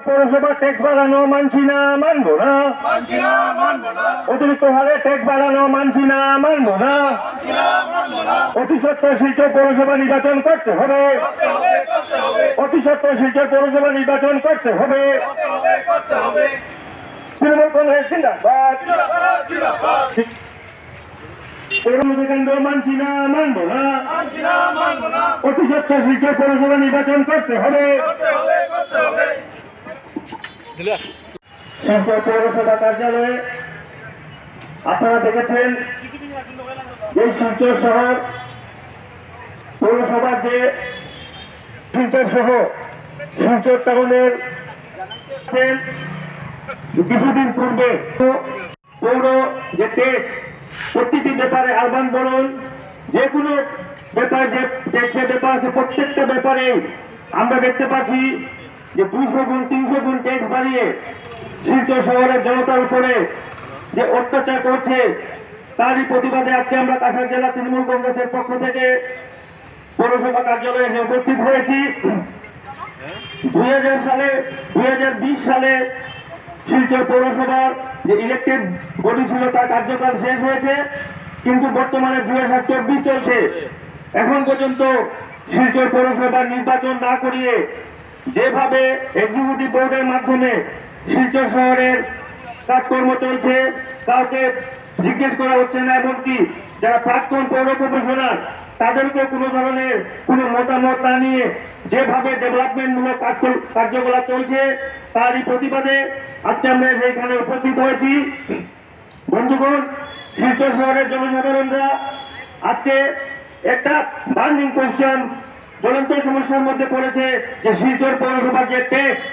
পৌরসভা ট্যাক্স বাড়ানো মানছি না, মানবো না। অতিরিক্ত হারে ট্যাক্স বাড়ানো মানছি না, মানবো না। অতি সত্ত্বর শিলচর পৌরসভা নির্বাচন করতে হবে, অতি সত্ত্বর শিলচর পৌরসভা নির্বাচন করতে হবে। তৃণমূল কংগ্রেস জিন্দাবাদ। কেন্দ্র মানছি না, মানবো না। অতি সত্ত্বর শিলচর পৌরসভা নির্বাচন করতে হবে। শিলচর পৌরসভা কার্যালয়ে আপনারা দেখেছেন এই শিলচর শহর পৌরসভার যে শিলচর সহ শিলচর টাউনের কিছুদিন পূর্বে পৌর যে ট্যাক্স প্রতিটি ব্যাপারে আরবান বলুন যে কোনো ব্যাপার যে ট্যাক্সের ব্যাপার আছে প্রত্যেকটা ব্যাপারে আমরা দেখতে পাচ্ছি যে 200 গুণ 300 গুণ ট্যাক্স বাড়িয়ে শিলচর শহরের জনতার উপরে যে অত্যাচার করছে তারই প্রতিবাদে আজকে আমরা কাছাড় জেলা তৃণমূল কংগ্রেসের পক্ষ থেকে পৌরসভা কার্যালয়ে উপস্থিত হয়েছি। 2020 সালে শিলচর পৌরসভার যে ইলেকটেড বডি ছিল তার কার্যকাল শেষ হয়েছে, কিন্তু বর্তমানে 2024 চলছে। এখন পর্যন্ত শিলচর পৌরসভার নির্বাচন না করিয়ে যেভাবে এক্সিকিউটিভ বোর্ডের মাধ্যমে শিলচর শহরের কাজকর্ম চলছে, কাউকে জিজ্ঞেস করা হচ্ছে না, এমনকি যারা প্রাক্তন পৌর কমিশনার তাদেরকে কোনো ধরনের কোনো মতামত না নিয়ে যেভাবে ডেভেলপমেন্টমূলক কার্যকলাপ চলছে তারই প্রতিবাদে আজকে আমরা সেইখানে উপস্থিত হয়েছি। বন্ধুগণ, শিলচর শহরের জনসাধারণরা আজকে একটা বার্নিং কোয়েশ্চেন জ্বলন্ত সমস্যার মধ্যে পড়েছে যে শিলচর পৌরসভার যে ট্যাক্স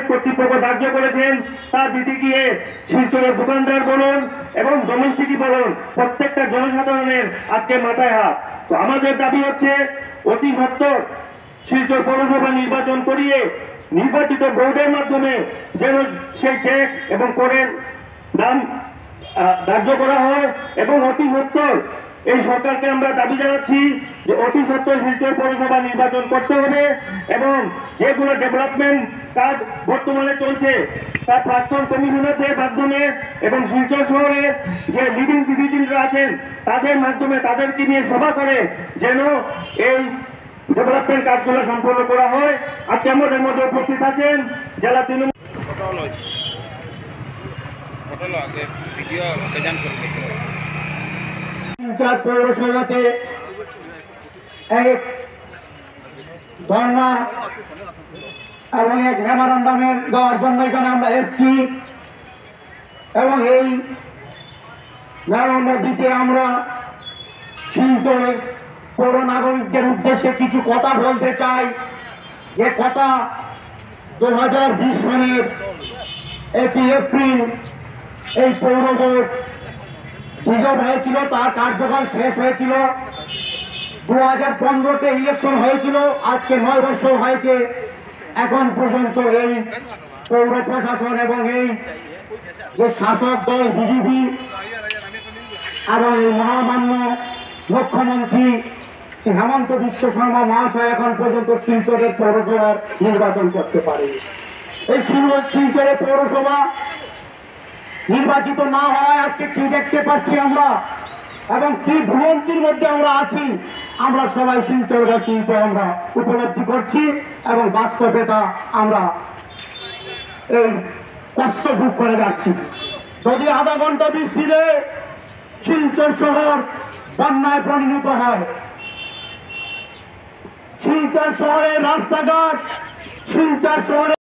কর্তৃপক্ষ ধার্য করেছেন তা দিতে গিয়ে শিলচরের দোকানদার বলুন এবং ডোমেস্টিকই বলুন প্রত্যেকটা জনসাধারণের আজকে মাথায় হাত। তো আমাদের দাবি হচ্ছে অতি সত্বর শিলচর পৌরসভা নির্বাচন করিয়ে নির্বাচিত বোর্ডের মাধ্যমে যেন সেই ট্যাক্স এবং করের দাম ধার্য করা হয় এবং অতি সত্বর এই সরকারকে আমরা দাবি জানাচ্ছি যে অতি সত্বর শিলচর পৌরসভা নির্বাচন করতে হবে এবং যেগুলো ডেভেলপমেন্ট কাজ বর্তমানে চলছে তার প্রাক্তন কমিশনারদের মাধ্যমে এবং শিলচর শহরে যে লিডিং সিটিজেনরা আছেন তাদের মাধ্যমে তাদেরকে নিয়ে সভা করে যেন এই ডেভেলপমেন্ট কাজগুলো সম্পন্ন করা হয়। আজকে আমাদের মধ্যে উপস্থিত আছেন জেলা তৃণমূল পৌরসভাতে এক ধর্ণা এবং এক মেমোরান্ডামের দেওয়ার জন্য এখানে আমরা এসেছি এবং এই মেমোরান্ডাম দিতে আমরা শিলচরের পৌর নাগরিকদের উদ্দেশ্যে কিছু কথা বলতে চাই। যে কথা 2020 সনের 1 এপ্রিল এই পৌর বোর্ড ডিজলভ হয়েছিল, তার কার্যকাল শেষ হয়েছিল। 2015-তে ইলেকশন হয়েছিল, আজকে 9 বছর হয়েছে। এখন পর্যন্ত এই পৌর প্রশাসন এবং এই যে শাসক দল বিজেপি এবং এই মহামান্য মুখ্যমন্ত্রী শ্রী হেমন্ত বিশ্ব শর্মা মহাশয় এখন পর্যন্ত শিলচরের পৌরসভার নির্বাচন করতে পারে। এই শিলচরের পৌরসভা নির্বাচিত না হয় আজকে কি দেখতে পাচ্ছি আমরা এবং কি ভ্রমন্তির মধ্যে আমরা আছি আমরা সবাই শিলচরবাসী আমরা উপলব্ধি করছি এবং বাস্তবতা আমরা এই কষ্ট ভোগ করে যাচ্ছি। যদি আধা ঘন্টা বৃষ্টিতে শিলচর শহর বন্যায় পরিণত হয়, শিলচর শহরের রাস্তাঘাট শিলচর শহরে